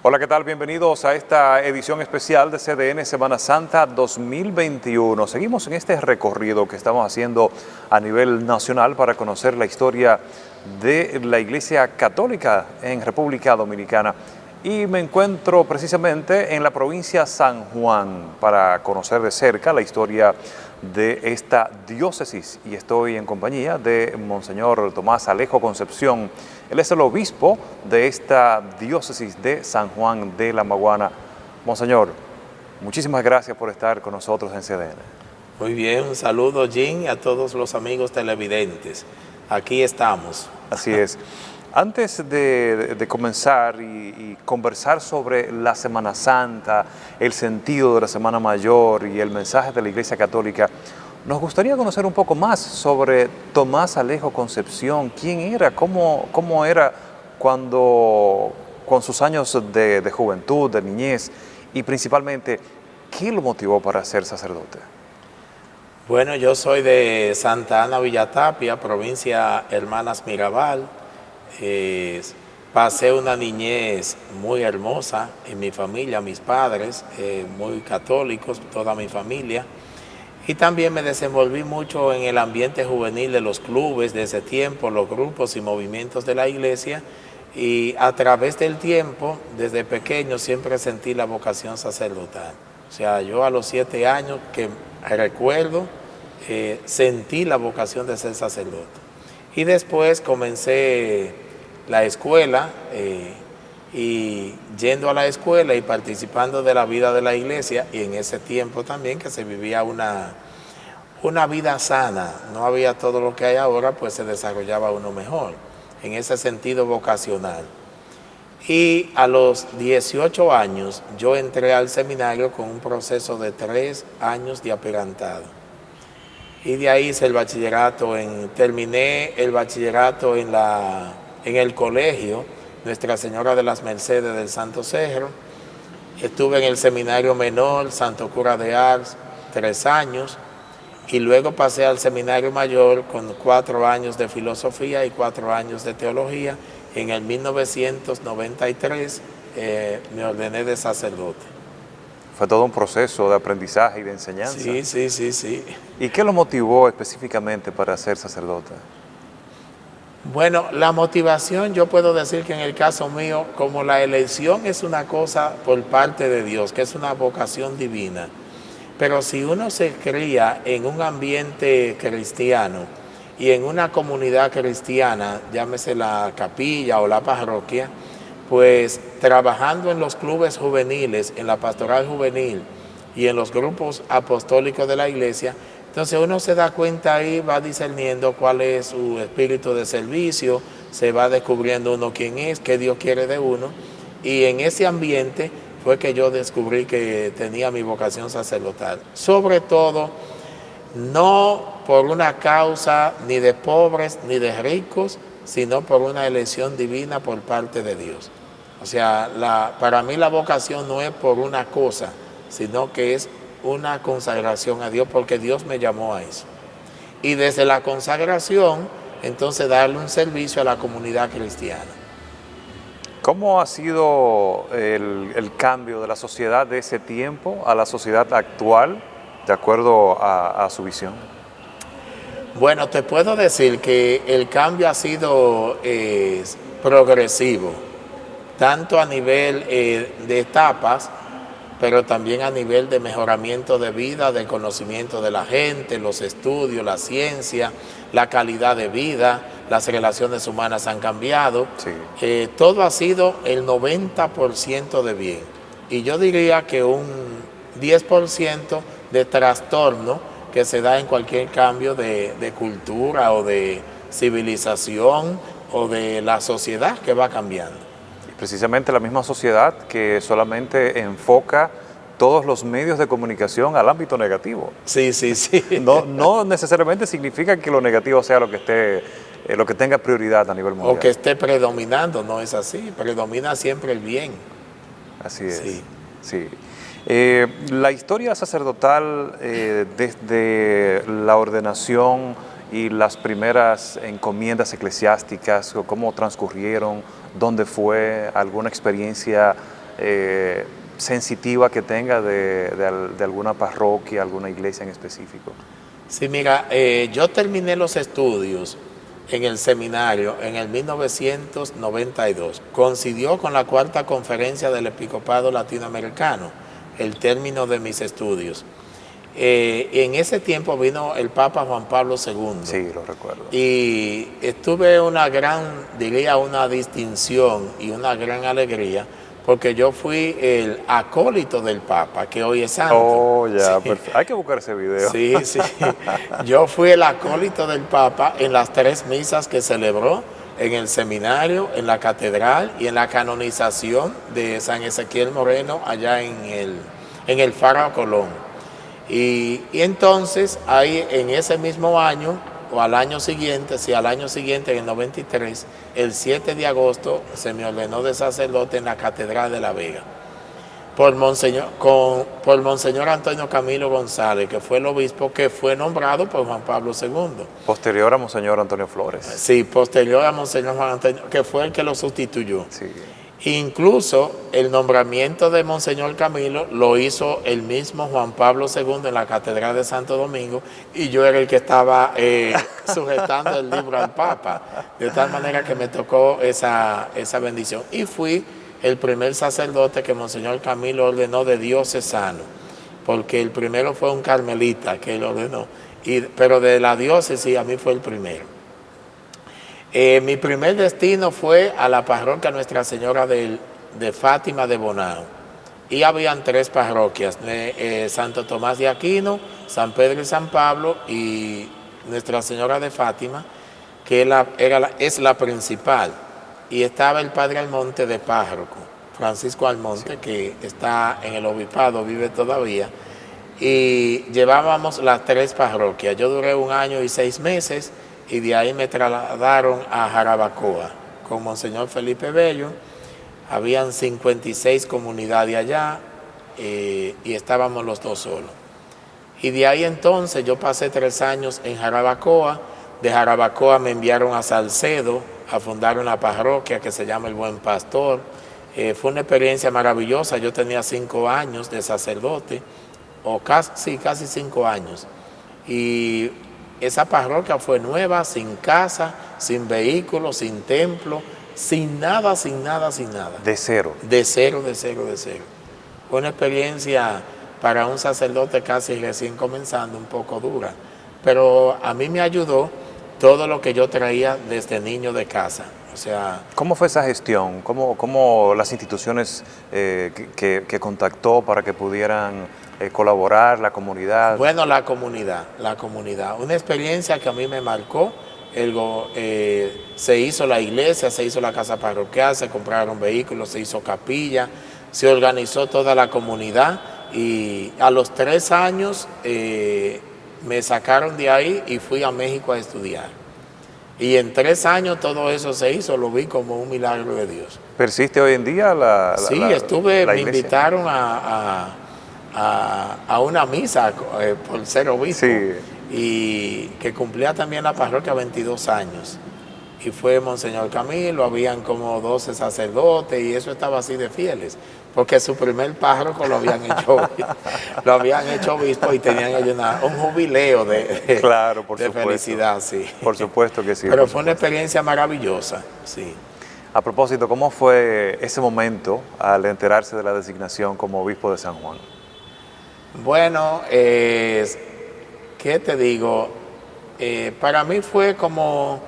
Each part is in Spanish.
Hola, ¿qué tal? Bienvenidos a esta edición especial de CDN Semana Santa 2021. Seguimos en este recorrido que estamos haciendo a nivel nacional para conocer la historia de la Iglesia Católica en República Dominicana. Y me encuentro precisamente en la provincia San Juan para conocer de cerca la historia de esta diócesis. Y estoy en compañía de Monseñor Tomás Alejo Concepción. Él es el obispo de esta diócesis de San Juan de la Maguana. Monseñor, muchísimas gracias por estar con nosotros en CDN. Muy bien, un saludo, Jim, y a todos los amigos televidentes. Aquí estamos. Así es. Antes de comenzar y conversar sobre la Semana Santa, el sentido de la Semana Mayor y el mensaje de la Iglesia Católica, nos gustaría conocer un poco más sobre Tomás Alejo Concepción. ¿Quién era? ¿Cómo era con sus años de juventud, de niñez? Y principalmente, ¿qué lo motivó para ser sacerdote? Bueno, yo soy de Santa Ana Villatapia, provincia Hermanas Mirabal. Pasé una niñez muy hermosa en mi familia, mis padres, muy católicos, toda mi familia. Y también me desenvolví mucho en el ambiente juvenil de los clubes de ese tiempo, los grupos y movimientos de la iglesia. Y a través del tiempo, desde pequeño, siempre sentí la vocación sacerdotal. O sea, yo a los 7 años que recuerdo, sentí la vocación de ser sacerdote. Y después comencé la escuela y yendo a la escuela y participando de la vida de la iglesia, y en ese tiempo también que se vivía una vida sana, no había todo lo que hay ahora, pues se desarrollaba uno mejor, en ese sentido vocacional. Y a los 18 años yo entré al seminario con un proceso de 3 años de aspirantado. Y de ahí hice el bachillerato, terminé el bachillerato en el colegio Nuestra Señora de las Mercedes del Santo Cerro. Estuve en el seminario menor, Santo Cura de Ars, 3 años. Y luego pasé al seminario mayor con 4 años de filosofía y 4 años de teología. En el 1993 me ordené de sacerdote. Fue todo un proceso de aprendizaje y de enseñanza. Sí. ¿Y qué lo motivó específicamente para ser sacerdote? Bueno, la motivación, yo puedo decir que en el caso mío, como la elección es una cosa por parte de Dios, que es una vocación divina, pero si uno se cría en un ambiente cristiano y en una comunidad cristiana, llámese la capilla o la parroquia, pues trabajando en los clubes juveniles, en la pastoral juvenil y en los grupos apostólicos de la iglesia, entonces uno se da cuenta ahí, va discerniendo cuál es su espíritu de servicio, se va descubriendo uno quién es, qué Dios quiere de uno, y en ese ambiente fue que yo descubrí que tenía mi vocación sacerdotal. Sobre todo, no por una causa ni de pobres ni de ricos, sino por una elección divina por parte de Dios. O sea, para mí la vocación no es por una cosa, sino que es una consagración a Dios, porque Dios me llamó a eso. Y desde la consagración, entonces darle un servicio a la comunidad cristiana. ¿Cómo ha sido el cambio de la sociedad de ese tiempo a la sociedad actual, de acuerdo a su visión? Bueno, te puedo decir que el cambio ha sido progresivo, tanto a nivel de etapas, pero también a nivel de mejoramiento de vida, de conocimiento de la gente, los estudios, la ciencia, la calidad de vida, las relaciones humanas han cambiado. Sí. Todo ha sido el 90% de bien. Y yo diría que un 10% de trastorno que se da en cualquier cambio de cultura o de civilización o de la sociedad que va cambiando. Precisamente la misma sociedad que solamente enfoca todos los medios de comunicación al ámbito negativo. Sí. No necesariamente significa que lo negativo sea lo que tenga prioridad a nivel mundial. O que esté predominando, no es así, predomina siempre el bien. Así es. Sí. La historia sacerdotal desde la ordenación y las primeras encomiendas eclesiásticas, cómo transcurrieron, dónde fue, alguna experiencia sensitiva que tenga de alguna parroquia, alguna iglesia en específico? Sí, mira, yo terminé los estudios en el seminario en el 1992. Coincidió con la cuarta conferencia del Episcopado Latinoamericano, el término de mis estudios. En ese tiempo vino el Papa Juan Pablo II. Sí, lo recuerdo. Y tuve una una distinción y una gran alegría, porque yo fui el acólito del Papa, que hoy es santo. Oh, ya, Sí. perfecto. Hay que buscar ese video. Sí, sí. Yo fui el acólito del Papa en las 3 misas que celebró en el seminario, en la catedral y en la canonización de San Ezequiel Moreno allá en el Faro Colón. Y entonces ahí en ese mismo año, o al año siguiente, en el 93, el 7 de agosto se me ordenó de sacerdote en la Catedral de La Vega por Monseñor Antonio Camilo González, que fue el obispo que fue nombrado por Juan Pablo II. Posterior a Monseñor Antonio Flores. Sí, posterior a Monseñor Juan Antonio, que fue el que lo sustituyó. Sí. Incluso el nombramiento de Monseñor Camilo lo hizo el mismo Juan Pablo II en la Catedral de Santo Domingo, y yo era el que estaba sujetando el libro al Papa, de tal manera que me tocó esa bendición. Y fui el primer sacerdote que Monseñor Camilo ordenó de diocesano, porque el primero fue un carmelita que él ordenó, pero de la diócesis a mí fue el primero. Mi primer destino fue a la parroquia Nuestra Señora de Fátima de Bonao. Y habían 3 parroquias, Santo Tomás de Aquino, San Pedro y San Pablo, y Nuestra Señora de Fátima, que es la principal. Y estaba el padre Almonte de párroco, Francisco Almonte, sí, que está en el obispado, vive todavía. Y llevábamos las 3 parroquias. Yo duré 1 año y 6 meses. Y de ahí me trasladaron a Jarabacoa con Monseñor Felipe Bello. Habían 56 comunidades allá, y estábamos los 2 solos. Y de ahí entonces yo pasé 3 años en Jarabacoa. De Jarabacoa me enviaron a Salcedo a fundar una parroquia que se llama El Buen Pastor. Fue una experiencia maravillosa. Yo tenía 5 años de sacerdote, o casi 5 años. Y esa parroquia fue nueva, sin casa, sin vehículo, sin templo, sin nada. De cero. De cero. Fue una experiencia para un sacerdote casi recién comenzando, un poco dura. Pero a mí me ayudó todo lo que yo traía desde niño de casa. O sea, ¿cómo fue esa gestión? ¿Cómo las instituciones que contactó para que pudieran colaborar, la comunidad? Bueno, la comunidad. Una experiencia que a mí me marcó. Se hizo la iglesia, se hizo la casa parroquial, se compraron vehículos, se hizo capilla, se organizó toda la comunidad, y a los 3 años me sacaron de ahí y fui a México a estudiar. Y en 3 años todo eso se hizo, lo vi como un milagro de Dios. ¿Persiste hoy en día Sí, me iglesia? invitaron a una misa por ser obispo, sí, y que cumplía también la parroquia 22 años. Y fue Monseñor Camilo, habían como 12 sacerdotes, y eso estaba así de fieles, porque su primer párroco lo habían hecho obispo, y tenían ellos un jubileo claro, por de supuesto. felicidad, sí. Por supuesto que sí. Pero fue una experiencia maravillosa, sí. A propósito, ¿cómo fue ese momento al enterarse de la designación como obispo de San Juan? Bueno, ¿qué te digo? Para mí fue como,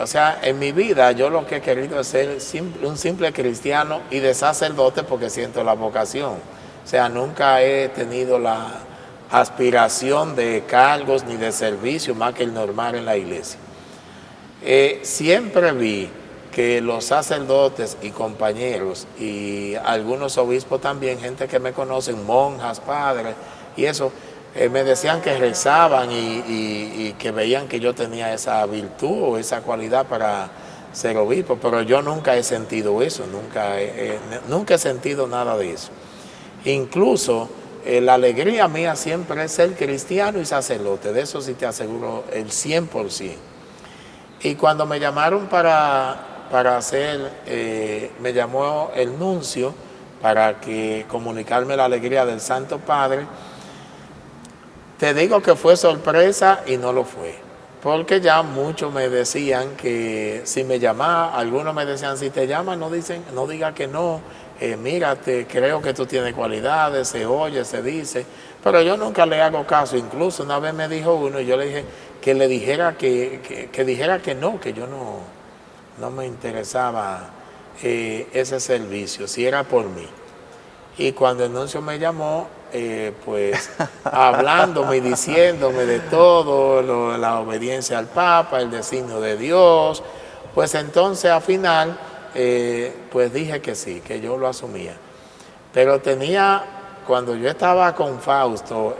o sea, en mi vida yo lo que he querido es ser un simple cristiano y de sacerdote, porque siento la vocación. O sea, nunca he tenido la aspiración de cargos ni de servicio más que el normal en la iglesia. Siempre vi que los sacerdotes y compañeros, y algunos obispos también, gente que me conocen, monjas, padres, y eso, me decían que rezaban y que veían que yo tenía esa virtud o esa cualidad para ser obispo, pero yo nunca he sentido eso, nunca he sentido nada de eso. Incluso la alegría mía siempre es ser cristiano y sacerdote, de eso sí te aseguro el 100%. Y cuando me llamaron para para me llamó el nuncio para comunicarme la alegría del Santo Padre. Te digo que fue sorpresa y no lo fue, porque ya muchos me decían que si me llamaba, algunos me decían, si te llaman no diga que no, mírate, creo que tú tienes cualidades, se oye, se dice, pero yo nunca le hago caso. Incluso una vez me dijo uno y yo le dije que le dijera que dijera que no, que yo no me interesaba ese servicio, si era por mí. Y cuando el nuncio me llamó, pues hablándome y diciéndome de todo, la obediencia al Papa, el designio de Dios, pues entonces al final, pues dije que sí, que yo lo asumía. Pero cuando yo estaba con Fausto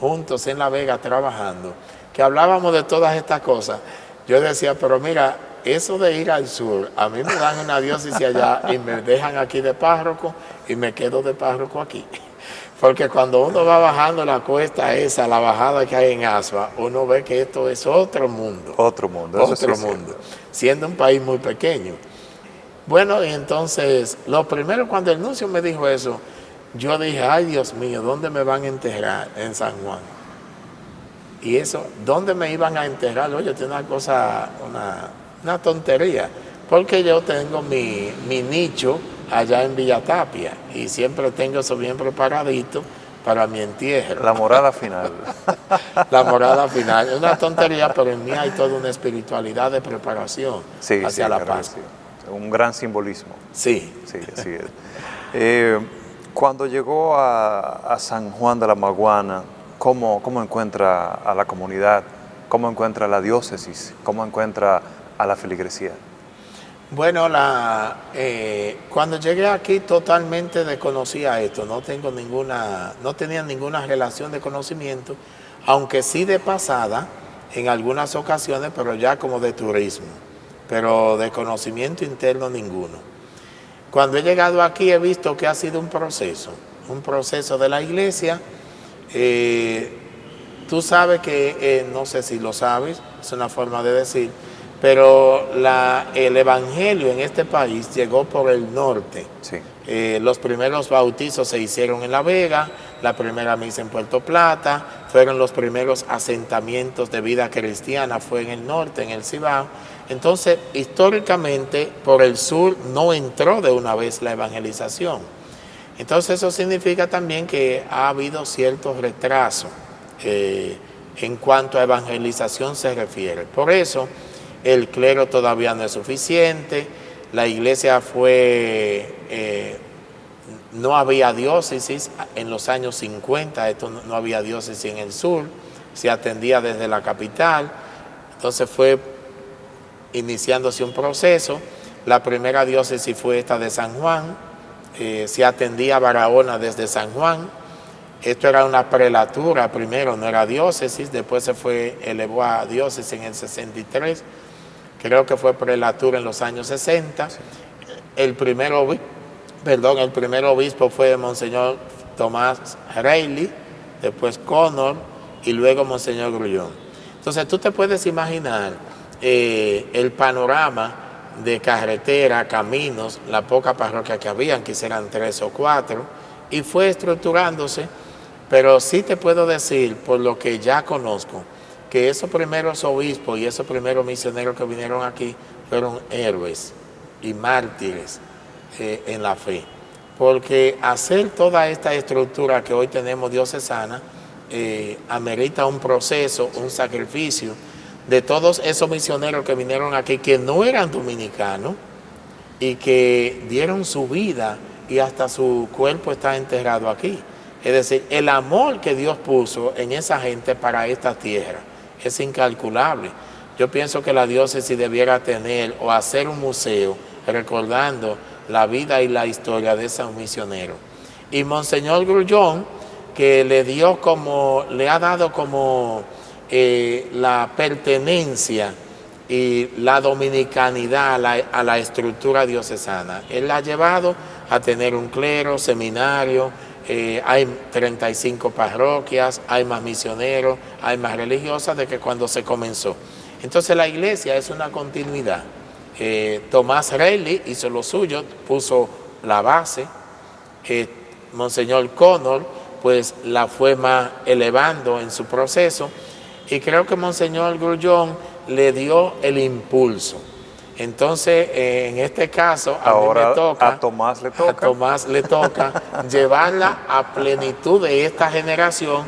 juntos en La Vega trabajando, que hablábamos de todas estas cosas, yo decía, pero mira, eso de ir al sur, a mí me dan una diócesis allá y me dejan aquí de párroco y me quedo de párroco aquí. Porque cuando uno va bajando la cuesta esa, la bajada que hay en Asua, uno ve que esto es otro mundo. Otro mundo. Otro mundo, siendo un país muy pequeño. Bueno, y entonces, lo primero cuando el nuncio me dijo eso, yo dije, ay Dios mío, ¿dónde me van a enterrar? En San Juan. Y eso, ¿dónde me iban a enterrar? Oye, tiene una cosa, una tontería, porque yo tengo mi nicho allá en Villa Tapia y siempre tengo eso bien preparadito para mi entierro. La morada final. La morada final. Es una tontería, pero en mí hay toda una espiritualidad de preparación hacia la Pascua. Sí. Un gran simbolismo. Sí. Sí, así es. Cuando llegó a San Juan de la Maguana, ¿cómo encuentra a la comunidad? ¿Cómo encuentra a la diócesis? ¿Cómo encuentra a la feligresía? Bueno, cuando llegué aquí totalmente desconocía esto, no tenía ninguna relación de conocimiento, aunque sí de pasada en algunas ocasiones, pero ya como de turismo, pero de conocimiento interno ninguno. Cuando he llegado aquí he visto que ha sido un proceso de la iglesia. Tú sabes que, no sé si lo sabes, es una forma de decir, pero el evangelio en este país llegó por el norte. Sí. Los primeros bautizos se hicieron en La Vega, la primera misa en Puerto Plata, fueron los primeros asentamientos de vida cristiana, fue en el norte, en el Cibao. Entonces, históricamente, por el sur no entró de una vez la evangelización. Entonces, eso significa también que ha habido cierto retraso en cuanto a evangelización se refiere. Por eso, el clero todavía no es suficiente, la iglesia no había diócesis en los años 50, no había diócesis en el sur, se atendía desde la capital, entonces fue iniciándose un proceso. La primera diócesis fue esta de San Juan, se atendía a Barahona desde San Juan. Esto era una prelatura primero, no era diócesis, después elevó a diócesis en el 63, creo que fue prelatura en los años 60. Sí. El primer obispo fue Monseñor Tomás Reilly, después Connor y luego Monseñor Grullón. Entonces tú te puedes imaginar el panorama de carretera, caminos, la poca parroquia que habían, que eran 3 o 4, y fue estructurándose. Pero sí te puedo decir, por lo que ya conozco, que esos primeros obispos y esos primeros misioneros que vinieron aquí fueron héroes y mártires en la fe. Porque hacer toda esta estructura que hoy tenemos diocesana amerita un proceso, un sacrificio de todos esos misioneros que vinieron aquí, que no eran dominicanos y que dieron su vida y hasta su cuerpo está enterrado aquí. Es decir, el amor que Dios puso en esa gente para esta tierra es incalculable. Yo pienso que la diócesis debiera tener o hacer un museo recordando la vida y la historia de esos misioneros. Y Monseñor Grullón, que le ha dado como la pertenencia y la dominicanidad a la estructura diocesana. Él la ha llevado a tener un clero, seminario. Hay 35 parroquias, hay más misioneros, hay más religiosas de que cuando se comenzó. Entonces la iglesia es una continuidad. Tomás Reilly hizo lo suyo, puso la base. Monseñor Connor pues la fue más elevando en su proceso, y creo que Monseñor Grullón le dio el impulso. Entonces, en este caso, ahora a Tomás le toca llevarla a plenitud de esta generación,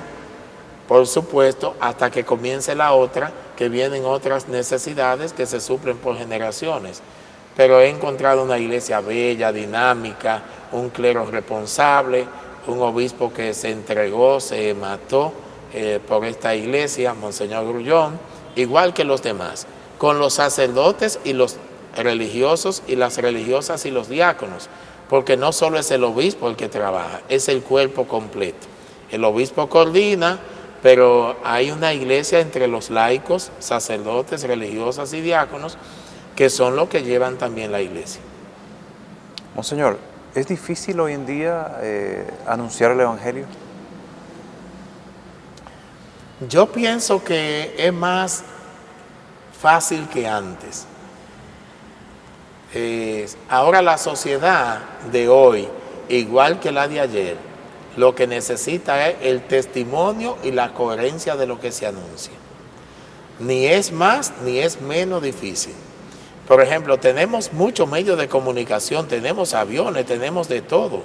por supuesto, hasta que comience la otra, que vienen otras necesidades que se suplen por generaciones. Pero he encontrado una iglesia bella, dinámica, un clero responsable, un obispo que se entregó, se mató por esta iglesia, Monseñor Grullón, igual que los demás, con los sacerdotes y los religiosos y las religiosas y los diáconos, porque no solo es el obispo el que trabaja, es el cuerpo completo. El obispo coordina, pero hay una iglesia entre los laicos, sacerdotes, religiosas y diáconos, que son los que llevan también la iglesia. Monseñor, ¿es difícil hoy en día anunciar el Evangelio? Yo pienso que es más fácil que antes. Ahora la sociedad de hoy, igual que la de ayer, lo que necesita es el testimonio y la coherencia de lo que se anuncia. Ni es más ni es menos difícil. Por ejemplo, tenemos muchos medios de comunicación, tenemos aviones, tenemos de todo,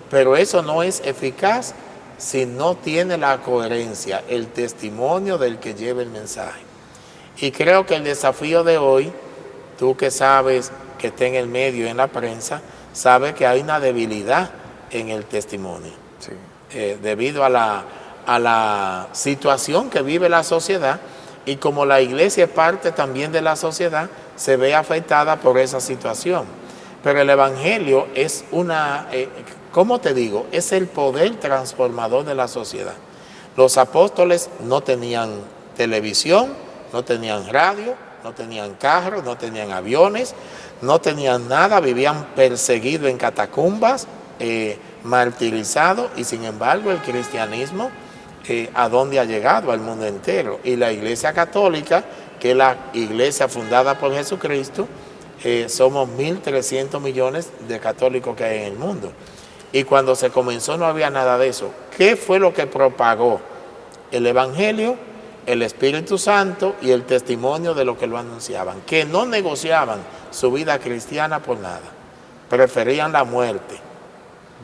pero eso no es eficaz si no tiene la coherencia, el testimonio del que lleva el mensaje. Y creo que el desafío de hoy, tú que sabes que está en el medio, en la prensa, sabes que hay una debilidad en el testimonio. Sí. Debido a la situación que vive la sociedad, y como la iglesia es parte también de la sociedad, se ve afectada por esa situación. Pero el Evangelio es ¿cómo te digo? Es el poder transformador de la sociedad. Los apóstoles no tenían televisión, no tenían radio, no tenían carros, no tenían aviones, no tenían nada, vivían perseguidos en catacumbas, martirizados, y sin embargo el cristianismo a dónde ha llegado al mundo entero. Y la Iglesia Católica, que es la iglesia fundada por Jesucristo, somos 1.300 millones de católicos que hay en el mundo. Y cuando se comenzó no había nada de eso. ¿Qué fue lo que propagó? El Evangelio, el Espíritu Santo y el testimonio de lo que lo anunciaban, que no negociaban su vida cristiana por nada, preferían la muerte.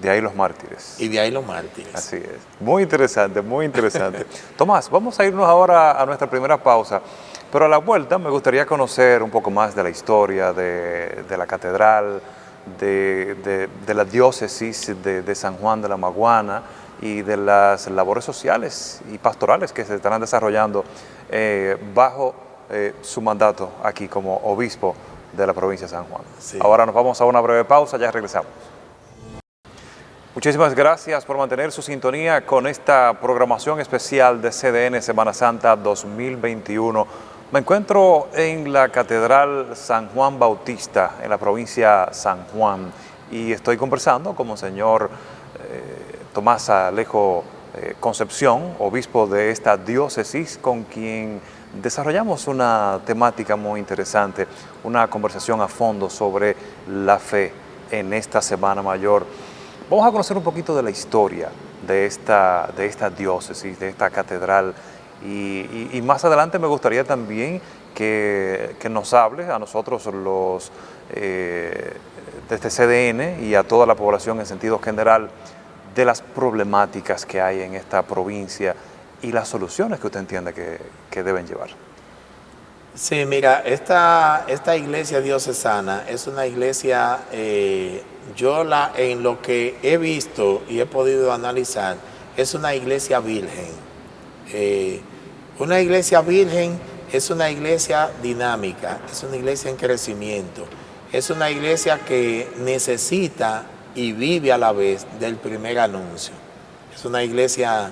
De ahí los mártires. Y de ahí los mártires. Así es. Muy interesante, muy interesante. Tomás, vamos a irnos ahora a nuestra primera pausa, pero a la vuelta me gustaría conocer un poco más de la historia de la catedral, de la diócesis de San Juan de la Maguana y de las labores sociales y pastorales que se estarán desarrollando bajo su mandato aquí como obispo de la provincia de San Juan. Sí. Ahora nos vamos a una breve pausa, ya regresamos. Muchísimas gracias por mantener su sintonía con esta programación especial de CDN Semana Santa 2021. Me encuentro en la Catedral San Juan Bautista, en la provincia de San Juan, y estoy conversando con Monseñor Tomás Alejo Concepción, obispo de esta diócesis, con quien desarrollamos una temática muy interesante, una conversación a fondo sobre la fe en esta Semana Mayor. Vamos a conocer un poquito de la historia de esta diócesis, de esta catedral, y más adelante me gustaría también que nos hable a nosotros los de este CDN y a toda la población en sentido general de las problemáticas que hay en esta provincia y las soluciones que usted entiende que deben llevar. Sí, mira, esta iglesia diocesana es una iglesia, en lo que he visto y he podido analizar, es una iglesia virgen. Una iglesia virgen es una iglesia dinámica, es una iglesia en crecimiento, es una iglesia que necesita y vive a la vez del primer anuncio. Es una iglesia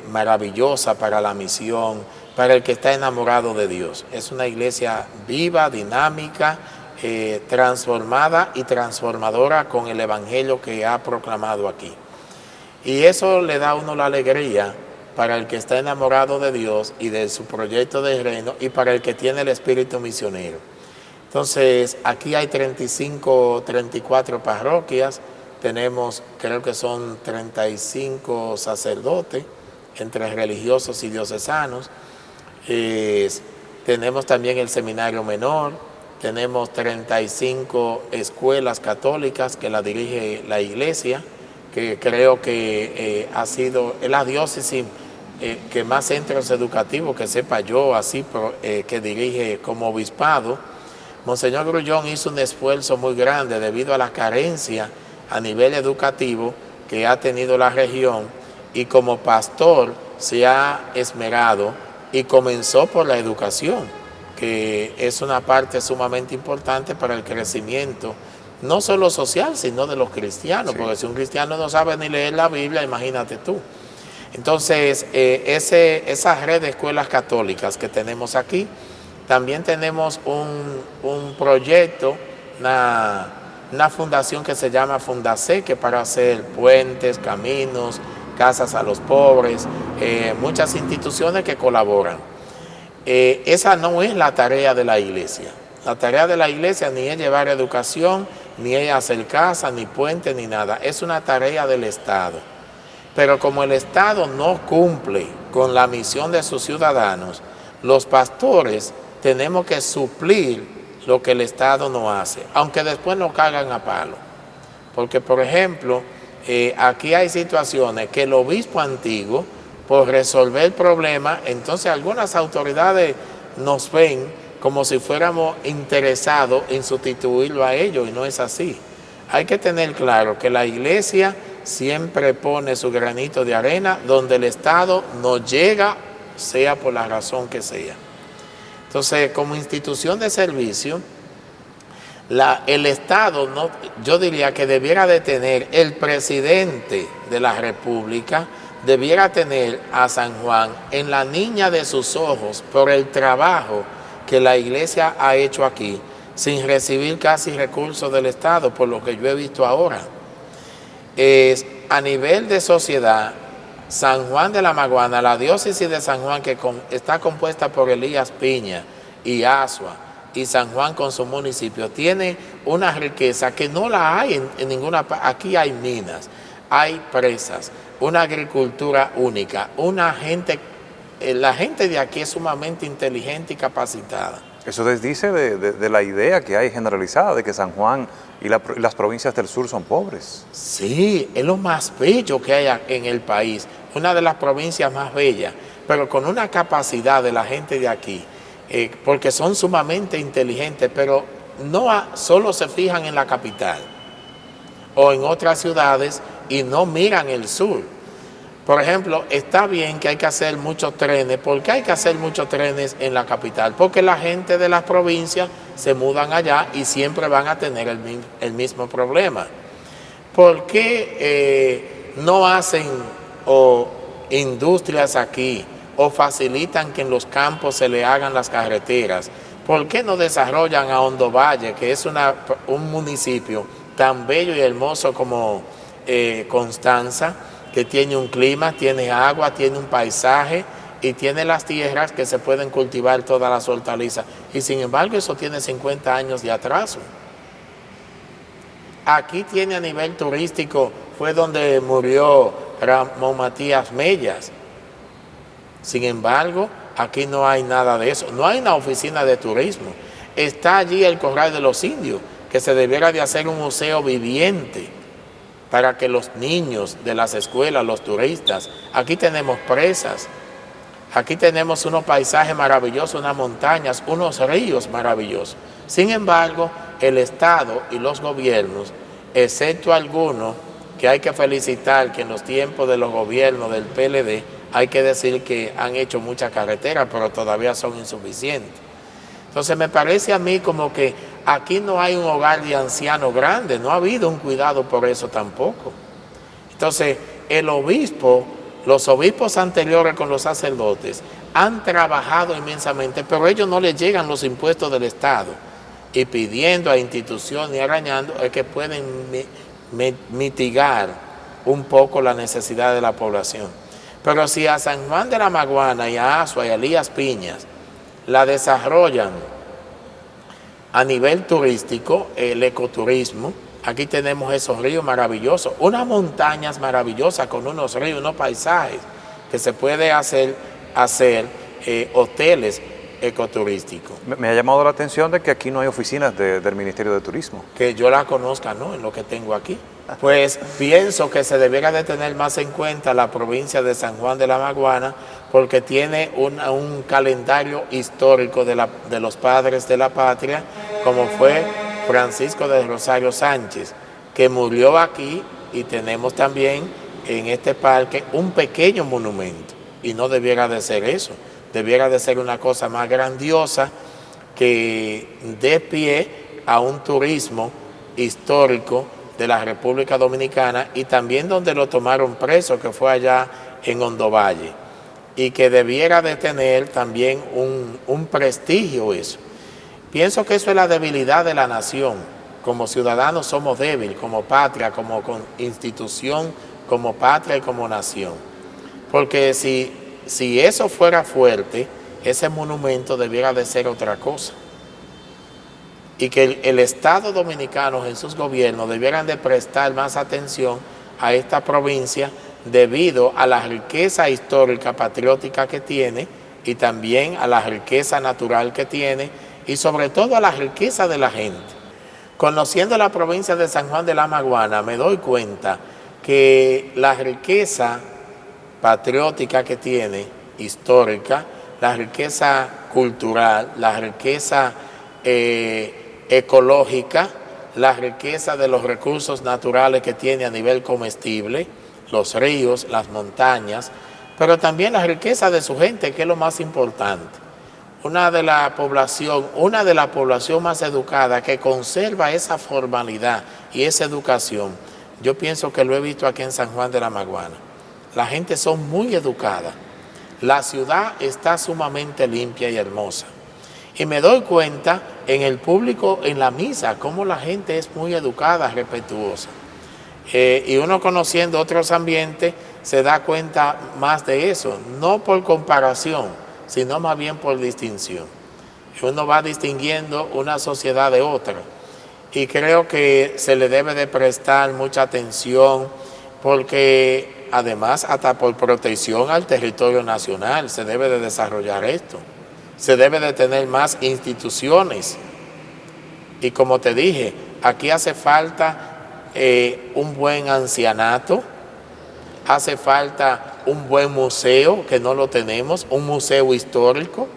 maravillosa para la misión, para el que está enamorado de Dios. Es una iglesia viva, dinámica, transformada y transformadora con el Evangelio que ha proclamado aquí. Y eso le da a uno la alegría para el que está enamorado de Dios y de su proyecto de reino, y para el que tiene el espíritu misionero. Entonces, aquí hay 35, 34 parroquias, tenemos, creo que son 35 sacerdotes, entre religiosos y diocesanos. Tenemos también el seminario menor, tenemos 35 escuelas católicas que la dirige la iglesia, que creo que es la diócesis que más centros educativos, que sepa yo, así que dirige como obispado. Monseñor Grullón hizo un esfuerzo muy grande debido a la carencia a nivel educativo que ha tenido la región, y como pastor se ha esmerado y comenzó por la educación, que es una parte sumamente importante para el crecimiento, no solo social, sino de los cristianos, sí. Porque si un cristiano no sabe ni leer la Biblia, imagínate tú. Entonces, esa red de escuelas católicas que tenemos aquí, también tenemos un proyecto, una fundación que se llama Fundacé, que para hacer puentes, caminos, casas a los pobres, muchas instituciones que colaboran. Esa no es la tarea de la iglesia. La tarea de la iglesia ni es llevar educación, ni es hacer casa, ni puente, ni nada. Es una tarea del Estado. Pero como el Estado no cumple con la misión de sus ciudadanos, los pastores tenemos que suplir lo que el Estado no hace, aunque después nos cagan a palo. Porque, por ejemplo, aquí hay situaciones que el obispo antiguo, por resolver el problema, entonces algunas autoridades nos ven como si fuéramos interesados en sustituirlo a ellos, y no es así. Hay que tener claro que la iglesia siempre pone su granito de arena donde el Estado no llega, sea por la razón que sea. Entonces, como institución de servicio, el Estado, yo diría que debiera de tener, el presidente de la República debiera tener a San Juan en la niña de sus ojos por el trabajo que la iglesia ha hecho aquí, sin recibir casi recursos del Estado, por lo que yo he visto ahora. A nivel de sociedad, San Juan de la Maguana, la diócesis de San Juan, que está compuesta por Elías Piña y Asua, y San Juan con su municipio, tiene una riqueza que no la hay en ninguna parte. Aquí hay minas, hay presas, una agricultura única, la gente de aquí es sumamente inteligente y capacitada. Eso desdice de la idea que hay generalizada de que San Juan y las provincias del sur son pobres. Sí, es lo más bello que hay en el país, una de las provincias más bellas, pero con una capacidad de la gente de aquí, porque son sumamente inteligentes, pero no solo se fijan en la capital o en otras ciudades y no miran el sur. Por ejemplo, está bien que hay que hacer muchos trenes. ¿Por qué hay que hacer muchos trenes en la capital? Porque la gente de las provincias se mudan allá y siempre van a tener el mismo problema. ¿Por qué no hacen industrias aquí o facilitan que en los campos se le hagan las carreteras? ¿Por qué no desarrollan a Hondo Valle, que es un municipio tan bello y hermoso como Constanza, que tiene un clima, tiene agua, tiene un paisaje y tiene las tierras que se pueden cultivar todas las hortalizas? Y sin embargo eso tiene 50 años de atraso. Aquí tiene a nivel turístico, fue donde murió Ramón Matías Mellas. Sin embargo, aquí no hay nada de eso, no hay una oficina de turismo. Está allí el Corral de los Indios, que se debiera de hacer un museo viviente para que los niños de las escuelas, los turistas, aquí tenemos presas, aquí tenemos unos paisajes maravillosos, unas montañas, unos ríos maravillosos. Sin embargo, el Estado y los gobiernos, excepto algunos que hay que felicitar, que en los tiempos de los gobiernos del PLD, hay que decir que han hecho muchas carreteras, pero todavía son insuficientes. Entonces me parece a mí como que aquí no hay un hogar de ancianos grande, no ha habido un cuidado por eso tampoco. Entonces los obispos anteriores con los sacerdotes han trabajado inmensamente, pero a ellos no les llegan los impuestos del Estado, y pidiendo a instituciones y arañando es que pueden mitigar un poco la necesidad de la población. Pero si a San Juan de la Maguana y a Asua y a Elías Piñas la desarrollan a nivel turístico, el ecoturismo. Aquí tenemos esos ríos maravillosos, unas montañas maravillosas con unos ríos, unos paisajes, que se puede hacer hoteles ecoturísticos. Me ha llamado la atención de que aquí no hay oficinas del Ministerio de Turismo. Que yo la conozca, ¿no? En lo que tengo aquí. Pues pienso que se debiera de tener más en cuenta la provincia de San Juan de la Maguana, porque tiene un calendario histórico de los padres de la patria, como fue Francisco de Rosario Sánchez, que murió aquí, y tenemos también en este parque un pequeño monumento, y no debiera de ser eso, debiera de ser una cosa más grandiosa que dé pie a un turismo histórico de la República Dominicana, y también donde lo tomaron preso, que fue allá en Hondo Valle, y que debiera de tener también un prestigio eso. Pienso que eso es la debilidad de la nación. Como ciudadanos somos débiles, como patria, como institución, como patria y como nación. Porque si eso fuera fuerte, ese monumento debiera de ser otra cosa. Y que el Estado dominicano en sus gobiernos debieran de prestar más atención a esta provincia debido a la riqueza histórica patriótica que tiene, y también a la riqueza natural que tiene, y sobre todo a la riqueza de la gente. Conociendo la provincia de San Juan de la Maguana, me doy cuenta que la riqueza patriótica que tiene, histórica, la riqueza cultural, la riqueza ecológica, la riqueza de los recursos naturales que tiene a nivel comestible, los ríos, las montañas, pero también la riqueza de su gente, que es lo más importante. Una de la población más educada, que conserva esa formalidad y esa educación. Yo pienso que lo he visto aquí en San Juan de la Maguana. La gente son muy educada. La ciudad está sumamente limpia y hermosa. Y me doy cuenta en el público, en la misa, cómo la gente es muy educada, respetuosa. Y uno, conociendo otros ambientes, se da cuenta más de eso, no por comparación, sino más bien por distinción. Uno va distinguiendo una sociedad de otra, y creo que se le debe de prestar mucha atención, porque además hasta por protección al territorio nacional se debe de desarrollar esto. Se debe de tener más instituciones, y como te dije, aquí hace falta un buen ancianato, hace falta un buen museo, que no lo tenemos, un museo histórico.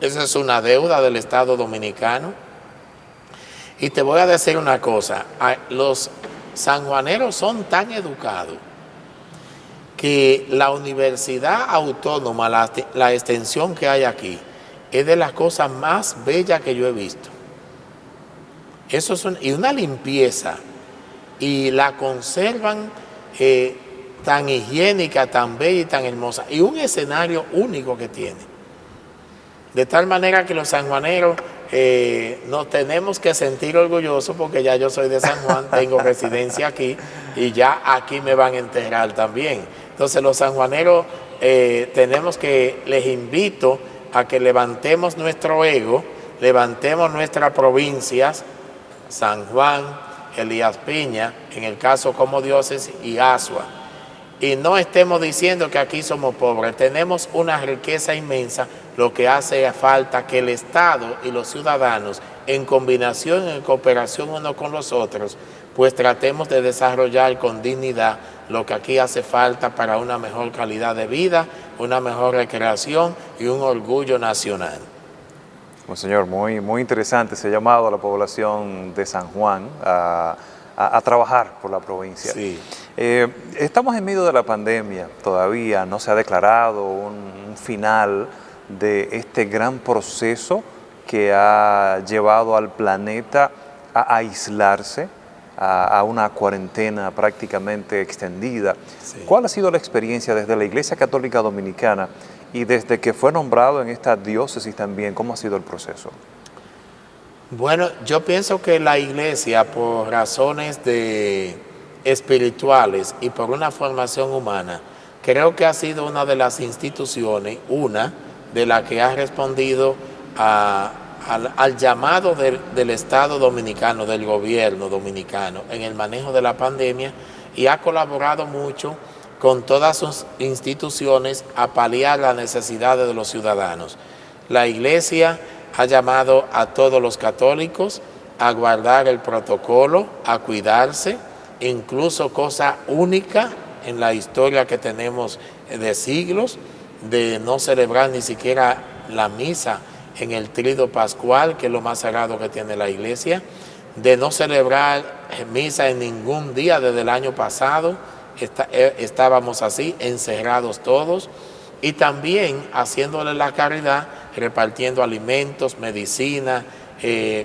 Esa es una deuda del Estado dominicano. Y te voy a decir una cosa, los sanjuaneros son tan educados que la Universidad Autónoma, la extensión que hay aquí, es de las cosas más bellas que yo he visto. Eso es y una limpieza, y la conservan tan higiénica, tan bella y tan hermosa, y un escenario único que tiene. De tal manera que los sanjuaneros nos tenemos que sentir orgullosos, porque ya yo soy de San Juan, tengo residencia aquí, y ya aquí me van a enterrar también. Entonces los sanjuaneros les invito a que levantemos nuestro ego, levantemos nuestras provincias, San Juan, Elías Piña, en el caso como diócesis, y Asua. Y no estemos diciendo que aquí somos pobres, tenemos una riqueza inmensa. Lo que hace falta que el Estado y los ciudadanos, en combinación, en cooperación unos con los otros, pues tratemos de desarrollar con dignidad lo que aquí hace falta para una mejor calidad de vida, una mejor recreación y un orgullo nacional. Bueno, señor, muy interesante ese llamado a la población de San Juan a trabajar por la provincia. Sí. Estamos en medio de la pandemia, todavía no se ha declarado un final de este gran proceso que ha llevado al planeta a aislarse, a una cuarentena prácticamente extendida. Sí. ¿Cuál ha sido la experiencia desde la Iglesia Católica Dominicana y desde que fue nombrado en esta diócesis también? ¿Cómo ha sido el proceso? Bueno, yo pienso que la Iglesia, por razones espirituales y por una formación humana, creo que ha sido una de las instituciones, una de las que ha respondido al llamado del Estado dominicano, del gobierno dominicano en el manejo de la pandemia y ha colaborado mucho con todas sus instituciones a paliar las necesidades de los ciudadanos. La Iglesia ha llamado a todos los católicos a guardar el protocolo, a cuidarse, incluso cosa única en la historia que tenemos de siglos, de no celebrar ni siquiera la misa en el Tríodo Pascual, que es lo más sagrado que tiene la Iglesia, de no celebrar misa en ningún día desde el año pasado. Estábamos así, encerrados todos, y también haciéndole la caridad, repartiendo alimentos, medicina,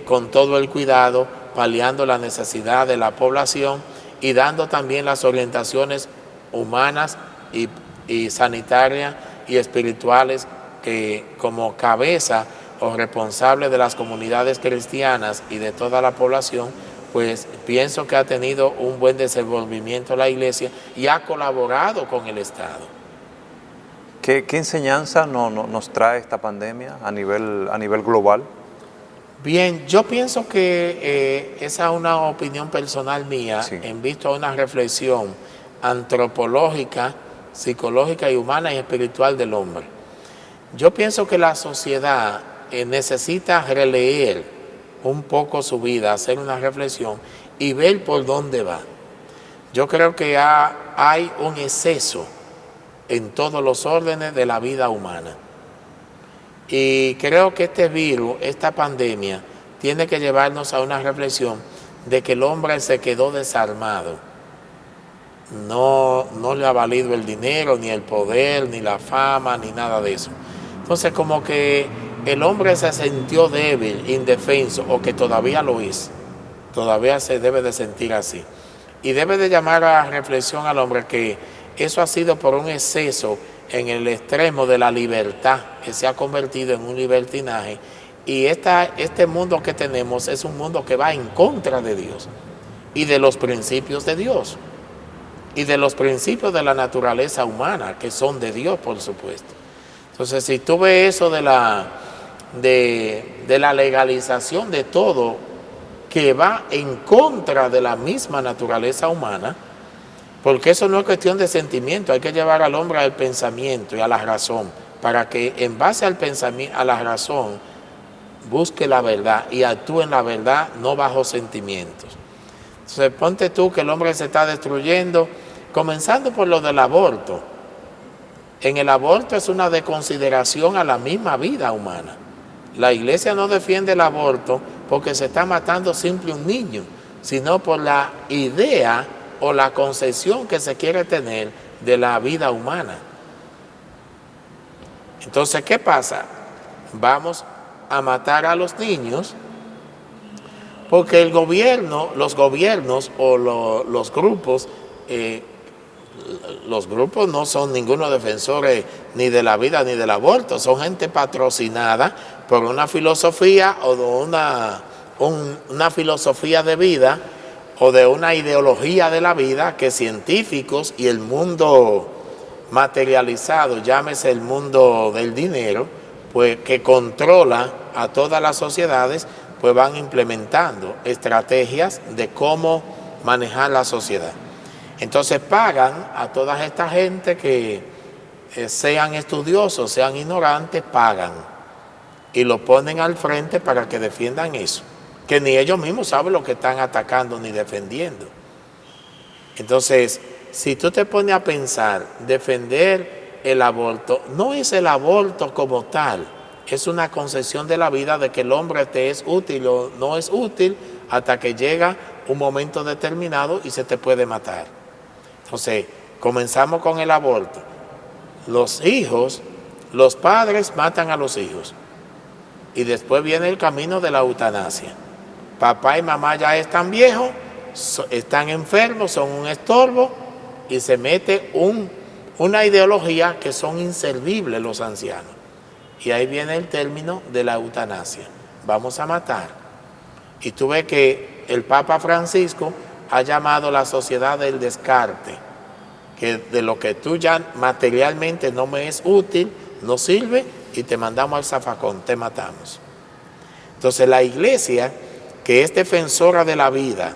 con todo el cuidado, paliando la necesidad de la población y dando también las orientaciones humanas y sanitarias y espirituales que como cabeza o responsable de las comunidades cristianas y de toda la población, pues pienso que ha tenido un buen desenvolvimiento la Iglesia y ha colaborado con el Estado. ¿Qué enseñanza nos trae esta pandemia a nivel global? Bien, yo pienso que esa es una opinión personal mía, Sí. en visto a una reflexión antropológica, psicológica y humana y espiritual del hombre. Yo pienso que la sociedad necesita releer un poco su vida, hacer una reflexión y ver por dónde va. Yo creo que hay un exceso en todos los órdenes de la vida humana. Y creo que este virus, esta pandemia, tiene que llevarnos a una reflexión de que el hombre se quedó desarmado. No le ha valido el dinero, ni el poder, ni la fama, ni nada de eso. Entonces, como que el hombre se sintió débil, indefenso, o que todavía lo es. Todavía se debe de sentir así. Y debe de llamar a reflexión al hombre que eso ha sido por un exceso en el extremo de la libertad, que se ha convertido en un libertinaje. Y este mundo que tenemos es un mundo que va en contra de Dios y de los principios de Dios y de los principios de la naturaleza humana, que son de Dios, por supuesto. Entonces, si tú ves eso de la legalización de todo, que va en contra de la misma naturaleza humana, porque eso no es cuestión de sentimiento, hay que llevar al hombre al pensamiento y a la razón, para que en base al pensamiento, a la razón, busque la verdad y actúe en la verdad, no bajo sentimientos. Entonces, ponte tú que el hombre se está destruyendo, comenzando por lo del aborto. En el aborto es una desconsideración a la misma vida humana. La Iglesia no defiende el aborto porque se está matando simple un niño, sino por la idea o la concepción que se quiere tener de la vida humana. Entonces, ¿qué pasa? Vamos a matar a los niños porque el gobierno, los gobiernos o los grupos no son ninguno defensores ni de la vida ni del aborto, son gente patrocinada por una filosofía o de una filosofía de vida o de una ideología de la vida que científicos y el mundo materializado, llámese el mundo del dinero, pues que controla a todas las sociedades, pues van implementando estrategias de cómo manejar la sociedad. Entonces pagan a toda esta gente que sean estudiosos, sean ignorantes, pagan y lo ponen al frente para que defiendan eso, que ni ellos mismos saben lo que están atacando ni defendiendo. Entonces, si tú te pones a pensar, defender el aborto, no es el aborto como tal, es una concepción de la vida de que el hombre te es útil o no es útil hasta que llega un momento determinado y se te puede matar. Entonces, comenzamos con el aborto. Los hijos, los padres matan a los hijos y después viene el camino de la eutanasia. Papá y mamá ya están viejos, están enfermos, son un estorbo y se mete una ideología que son inservibles los ancianos. Y ahí viene el término de la eutanasia. Vamos a matar. Y tú ves que el Papa Francisco ha llamado la sociedad del descarte, que de lo que tú ya materialmente no me es útil, no sirve y te mandamos al zafacón, te matamos. Entonces la iglesia, que es defensora de la vida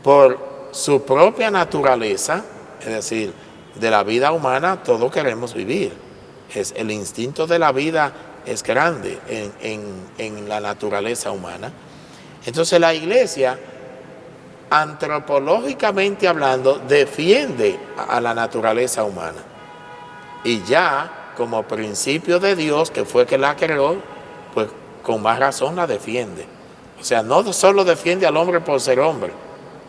por su propia naturaleza, es decir, de la vida humana todos queremos vivir. El instinto de la vida es grande en la naturaleza humana. Entonces la iglesia, antropológicamente hablando, defiende a la naturaleza humana. Y ya como principio de Dios, que fue que la creó, pues con más razón la defiende. O sea, no solo defiende al hombre por ser hombre,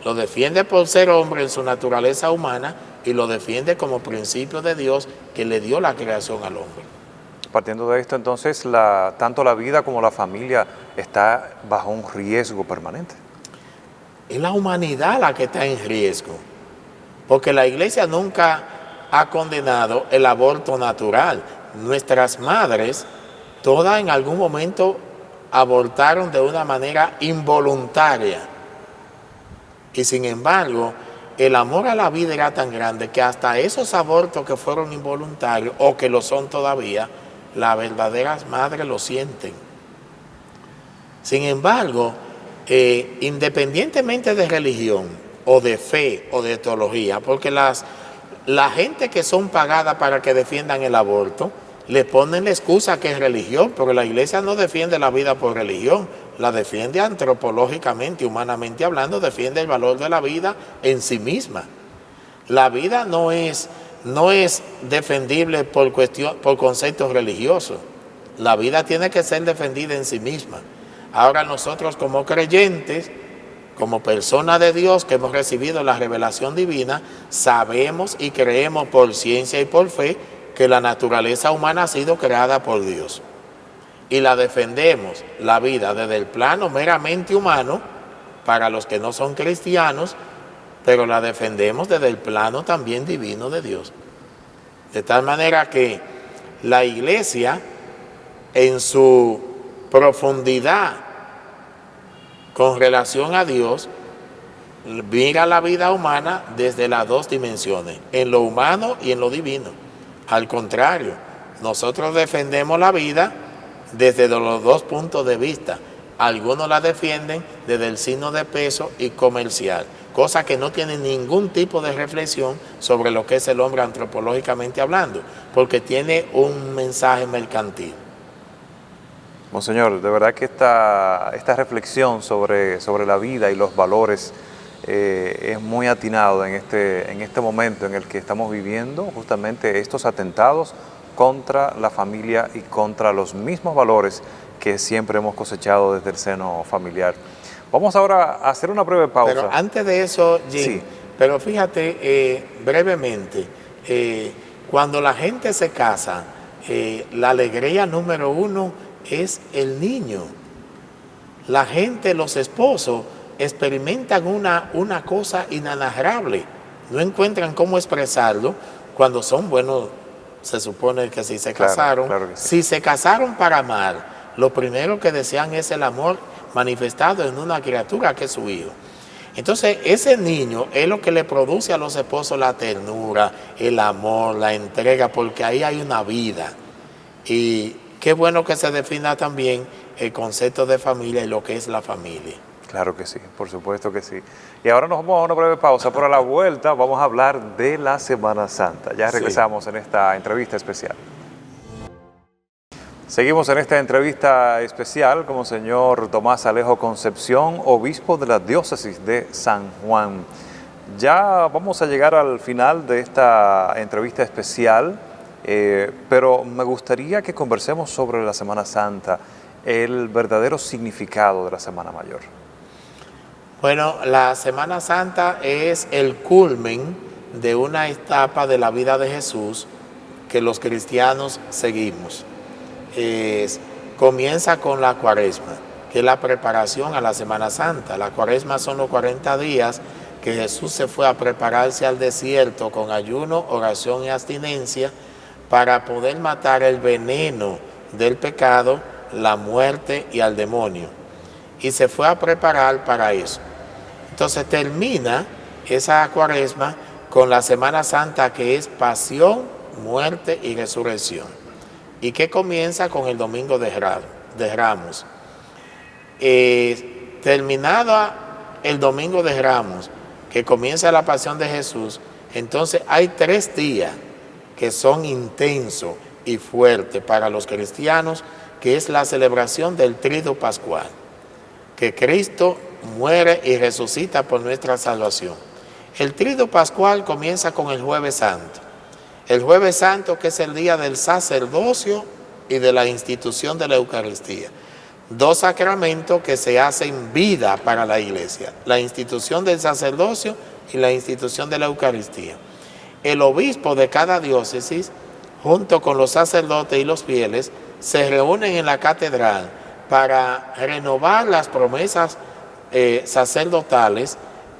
lo defiende por ser hombre en su naturaleza humana y lo defiende como principio de Dios que le dio la creación al hombre. Partiendo de esto, entonces, tanto la vida como la familia está bajo un riesgo permanente. Es la humanidad la que está en riesgo, porque la iglesia nunca ha condenado el aborto natural. Nuestras madres, todas en algún momento abortaron de una manera involuntaria. Y sin embargo, el amor a la vida era tan grande que hasta esos abortos que fueron involuntarios o que lo son todavía, las verdaderas madres lo sienten. Sin embargo, independientemente de religión o de fe o de teología, porque la gente que son pagadas para que defiendan el aborto, le ponen la excusa que es religión, porque la iglesia no defiende la vida por religión, la defiende antropológicamente, humanamente hablando, defiende el valor de la vida en sí misma. La vida no es defendible por conceptos religiosos. La vida tiene que ser defendida en sí misma. Ahora nosotros como creyentes, como personas de Dios que hemos recibido la revelación divina, sabemos y creemos por ciencia y por fe que la naturaleza humana ha sido creada por Dios. Y la defendemos, la vida, desde el plano meramente humano, para los que no son cristianos, pero la defendemos desde el plano también divino de Dios. De tal manera que la iglesia, en su profundidad con relación a Dios, mira la vida humana desde las dos dimensiones, en lo humano y en lo divino. Al contrario, nosotros defendemos la vida desde los dos puntos de vista. Algunos la defienden desde el signo de peso y comercial, cosa que no tiene ningún tipo de reflexión sobre lo que es el hombre antropológicamente hablando, porque tiene un mensaje mercantil. Monseñor, de verdad que esta reflexión sobre la vida y los valores es muy atinado en este momento en el que estamos viviendo justamente estos atentados contra la familia y contra los mismos valores que siempre hemos cosechado desde el seno familiar. Vamos ahora a hacer una breve pausa. Pero antes de eso, Jim, sí. Pero fíjate brevemente, cuando la gente se casa, la alegría número uno es el niño. La gente, los esposos, experimentan una cosa inanarrable. No encuentran cómo expresarlo cuando son buenos. Se supone que si se casaron, claro que sí. Si se casaron para amar, lo primero que desean es el amor manifestado en una criatura que es su hijo. Entonces ese niño es lo que le produce a los esposos la ternura, el amor, la entrega, porque ahí hay una vida. Y qué bueno que se defina también el concepto de familia y lo que es la familia. Claro que sí, por supuesto que sí. Y ahora nos vamos a una breve pausa, pero a la vuelta vamos a hablar de la Semana Santa. Ya regresamos en esta entrevista especial. Seguimos en esta entrevista especial con el señor Tomás Alejo Concepción, obispo de la diócesis de San Juan. Ya vamos a llegar al final de esta entrevista especial, pero me gustaría que conversemos sobre la Semana Santa, el verdadero significado de la Semana Mayor. Bueno, la Semana Santa es el culmen de una etapa de la vida de Jesús que los cristianos seguimos. Comienza con la Cuaresma, que es la preparación a la Semana Santa. La Cuaresma son los 40 días que Jesús se fue a prepararse al desierto con ayuno, oración y abstinencia para poder matar el veneno del pecado, la muerte y al demonio. Y se fue a preparar para eso. Entonces termina esa Cuaresma con la Semana Santa, que es pasión, muerte y resurrección, y que comienza con el Domingo de Ramos. terminada el Domingo de Ramos, que comienza la pasión de Jesús, entonces hay 3 días que son intensos y fuertes para los cristianos, que es la celebración del Triduo Pascual, que Cristo muere y resucita por nuestra salvación. El Triduo Pascual comienza con el Jueves Santo. El Jueves Santo, que es el día del sacerdocio y de la institución de la Eucaristía. 2 sacramentos que se hacen vida para la iglesia: la institución del sacerdocio y la institución de la Eucaristía. El obispo de cada diócesis, junto con los sacerdotes y los fieles, se reúnen en la catedral para renovar las promesas sacerdotales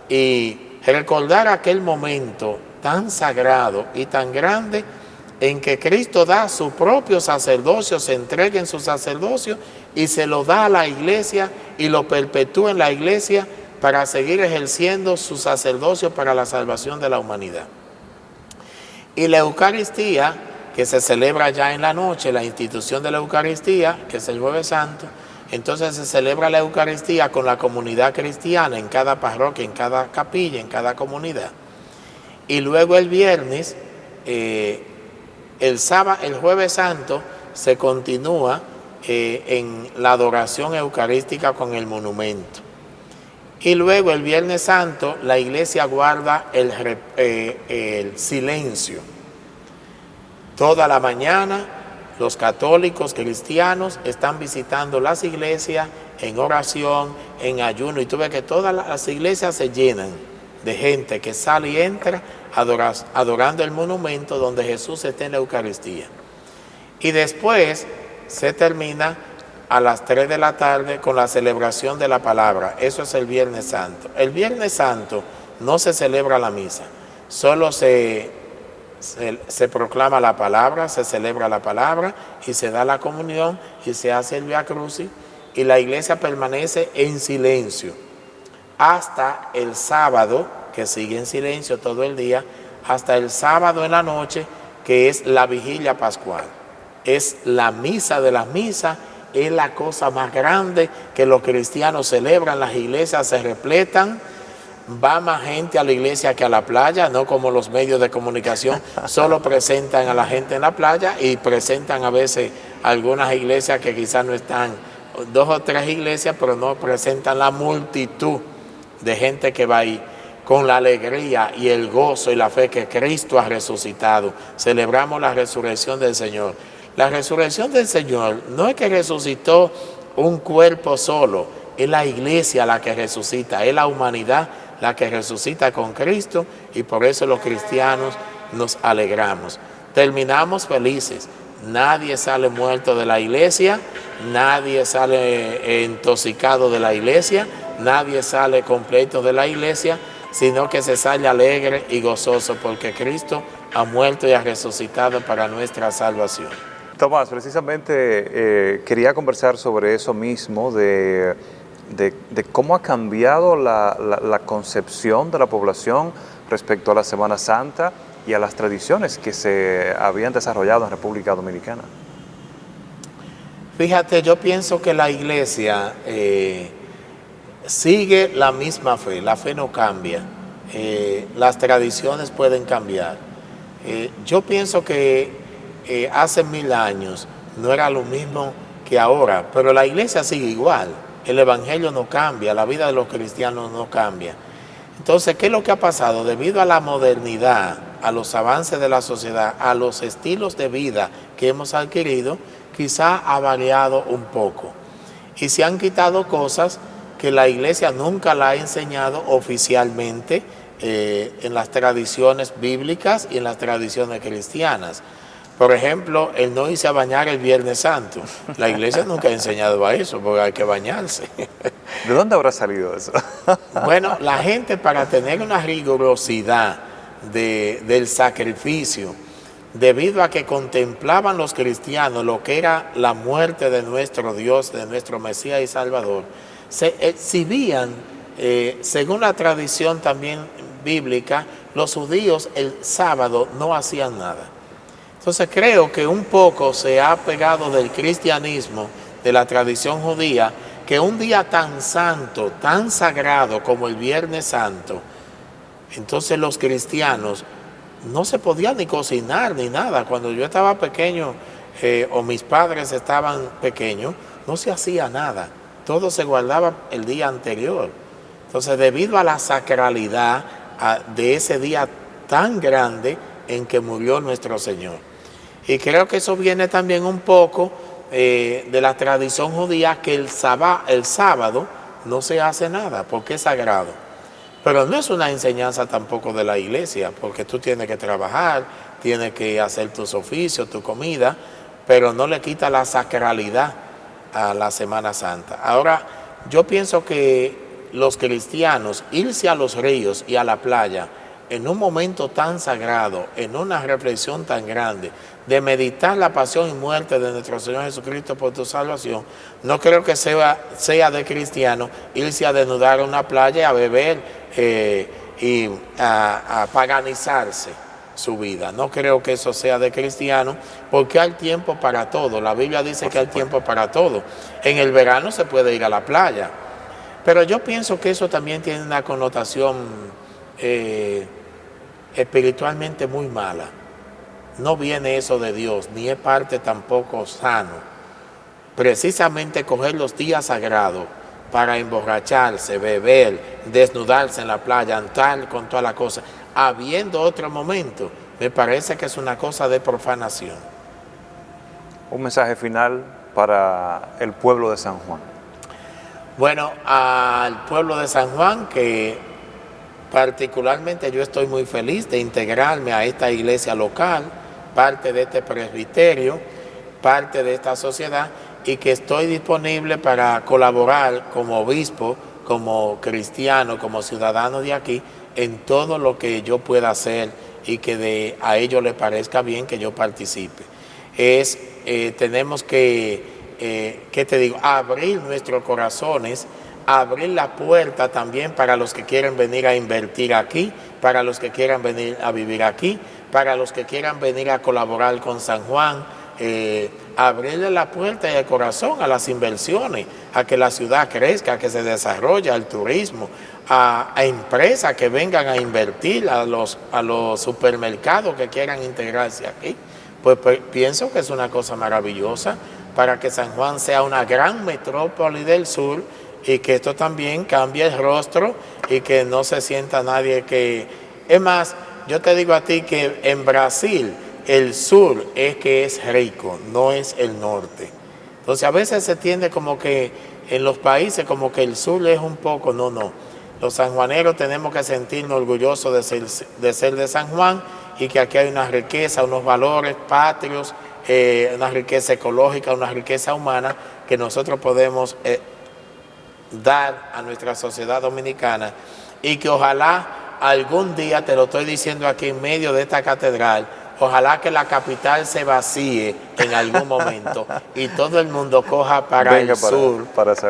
y recordar aquel momento tan sagrado y tan grande en que Cristo da su propio sacerdocio, se entrega en su sacerdocio y se lo da a la iglesia y lo perpetúa en la iglesia para seguir ejerciendo su sacerdocio para la salvación de la humanidad. Y la Eucaristía, que se celebra ya en la noche, la institución de la Eucaristía, que es el Jueves Santo, entonces se celebra la Eucaristía con la comunidad cristiana en cada parroquia, en cada capilla, en cada comunidad. Y luego el viernes, el Jueves Santo, se continúa en la adoración eucarística con el monumento. Y luego el Viernes Santo la iglesia guarda el silencio. Toda la mañana los católicos cristianos están visitando las iglesias en oración, en ayuno, y tú ves que todas las iglesias se llenan de gente que sale y entra adorando el monumento donde Jesús está en la Eucaristía. Y después se termina a las 3 de la tarde con la celebración de la palabra. Eso es el Viernes Santo. El Viernes Santo no se celebra la misa, solo se proclama la palabra, se celebra la palabra y se da la comunión y se hace el Vía Crucis, y la iglesia permanece en silencio hasta el sábado, que sigue en silencio todo el día, hasta el sábado en la noche, que es la vigilia pascual. Es la misa de las misas, es la cosa más grande que los cristianos celebran. Las iglesias se repletan, va más gente a la iglesia que a la playa, no como los medios de comunicación, solo presentan a la gente en la playa y presentan a veces algunas iglesias que quizás no están, 2 o 3 iglesias, pero no presentan la multitud de gente que va ahí con la alegría y el gozo y la fe que Cristo ha resucitado. Celebramos la resurrección del Señor. La resurrección del Señor no es que resucitó un cuerpo solo, es la iglesia la que resucita, es la humanidad la que resucita con Cristo, y por eso los cristianos nos alegramos. Terminamos felices. Nadie sale muerto de la iglesia, nadie sale intoxicado de la iglesia, nadie sale completo de la iglesia, sino que se sale alegre y gozoso porque Cristo ha muerto y ha resucitado para nuestra salvación. Tomás, precisamente quería conversar sobre eso mismo, de cómo ha cambiado la concepción de la población respecto a la Semana Santa y a las tradiciones que se habían desarrollado en República Dominicana. Fíjate, yo pienso que la iglesia sigue la misma fe, la fe no cambia, las tradiciones pueden cambiar. Yo pienso que hace 1000 años no era lo mismo que ahora, pero la iglesia sigue igual, el evangelio no cambia, la vida de los cristianos no cambia. Entonces, ¿qué es lo que ha pasado? Debido a la modernidad, a los avances de la sociedad, a los estilos de vida que hemos adquirido, quizá ha variado un poco. Y se han quitado cosas que la iglesia nunca la ha enseñado oficialmente en las tradiciones bíblicas y en las tradiciones cristianas. Por ejemplo, el no irse a bañar el Viernes Santo. La iglesia nunca ha enseñado a eso, porque hay que bañarse. ¿De dónde habrá salido eso? Bueno, la gente, para tener una rigurosidad del sacrificio, debido a que contemplaban los cristianos lo que era la muerte de nuestro Dios, de nuestro Mesías y Salvador, se exhibían, según la tradición también bíblica, los judíos el sábado no hacían nada. Entonces creo que un poco se ha pegado del cristianismo, de la tradición judía, que un día tan santo, tan sagrado como el Viernes Santo, entonces los cristianos no se podía ni cocinar ni nada. Cuando yo estaba pequeño o mis padres estaban pequeños, no se hacía nada. Todo se guardaba el día anterior. Entonces, debido a la sacralidad de ese día tan grande en que murió nuestro Señor. Y creo que eso viene también un poco de la tradición judía, que el sábado no se hace nada porque es sagrado. Pero no es una enseñanza tampoco de la iglesia, porque tú tienes que trabajar, tienes que hacer tus oficios, tu comida, pero no le quita la sacralidad a la Semana Santa. Ahora, yo pienso que los cristianos, irse a los ríos y a la playa en un momento tan sagrado, en una reflexión tan grande, de meditar la pasión y muerte de nuestro Señor Jesucristo por tu salvación, no creo que sea de cristiano irse a desnudar a una playa, a beber y a paganizarse su vida. No creo que eso sea de cristiano, porque hay tiempo para todo. La Biblia dice que hay tiempo para todo. En el verano se puede ir a la playa, pero yo pienso que eso también tiene una connotación espiritualmente muy mala. No viene eso de Dios, ni es parte tampoco sano. Precisamente coger los días sagrados para emborracharse, beber, desnudarse en la playa, andar con toda la cosa, habiendo otro momento, me parece que es una cosa de profanación. Un mensaje final para el pueblo de San Juan. Bueno, al pueblo de San Juan, que particularmente yo estoy muy feliz de integrarme a esta iglesia local, parte de este presbiterio, parte de esta sociedad, y que estoy disponible para colaborar como obispo, como cristiano, como ciudadano de aquí, en todo lo que yo pueda hacer y que a ellos les parezca bien que yo participe. Tenemos que, ¿qué te digo?, abrir nuestros corazones, abrir la puerta también para los que quieren venir a invertir aquí, para los que quieran venir a vivir aquí, para los que quieran venir a colaborar con San Juan, abrirle la puerta y el corazón a las inversiones, a que la ciudad crezca, a que se desarrolle, al turismo, a empresas que vengan a invertir, a los supermercados que quieran integrarse aquí. Pues pienso que es una cosa maravillosa para que San Juan sea una gran metrópoli del sur, y que esto también cambie el rostro y que no se sienta nadie que... Es más, yo te digo a ti que en Brasil el sur es que es rico, no es el norte. Entonces a veces se tiende como que en los países como que el sur es un poco, no. Los sanjuaneros tenemos que sentirnos orgullosos de ser de San Juan, y que aquí hay una riqueza, unos valores patrios, una riqueza ecológica, una riqueza humana que nosotros podemos dar a nuestra sociedad dominicana, y que ojalá algún día, te lo estoy diciendo aquí en medio de esta catedral, ojalá que la capital se vacíe en algún momento y todo el mundo coja para el sur,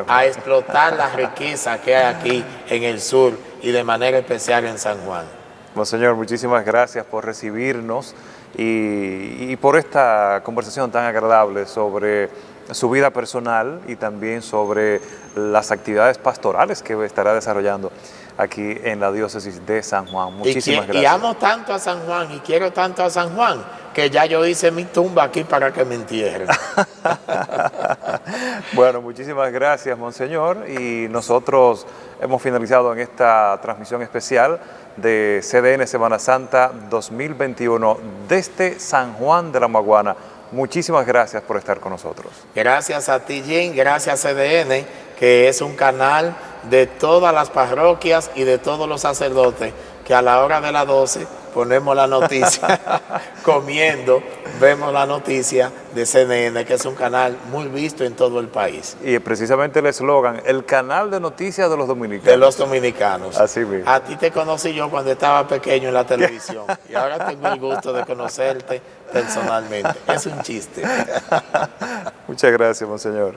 a explotar la riqueza que hay aquí en el sur y de manera especial en San Juan. Monseñor, muchísimas gracias por recibirnos y por esta conversación tan agradable sobre su vida personal y también sobre las actividades pastorales que estará desarrollando aquí en la diócesis de San Juan. Muchísimas gracias. Y amo tanto a San Juan y quiero tanto a San Juan que ya yo hice mi tumba aquí para que me entierren. Bueno, muchísimas gracias, Monseñor, y nosotros hemos finalizado en esta transmisión especial de CDN Semana Santa 2021 desde San Juan de la Maguana. Muchísimas gracias por estar con nosotros. Gracias a ti, Jim, gracias CDN, que es un canal de todas las parroquias y de todos los sacerdotes, que a la hora de las 12 ponemos la noticia, comiendo, vemos la noticia de CNN, que es un canal muy visto en todo el país. Y precisamente el eslogan, el canal de noticias de los dominicanos. De los dominicanos. Así mismo. A ti te conocí yo cuando estaba pequeño en la televisión y ahora tengo el gusto de conocerte personalmente. Es un chiste. Muchas gracias, Monseñor.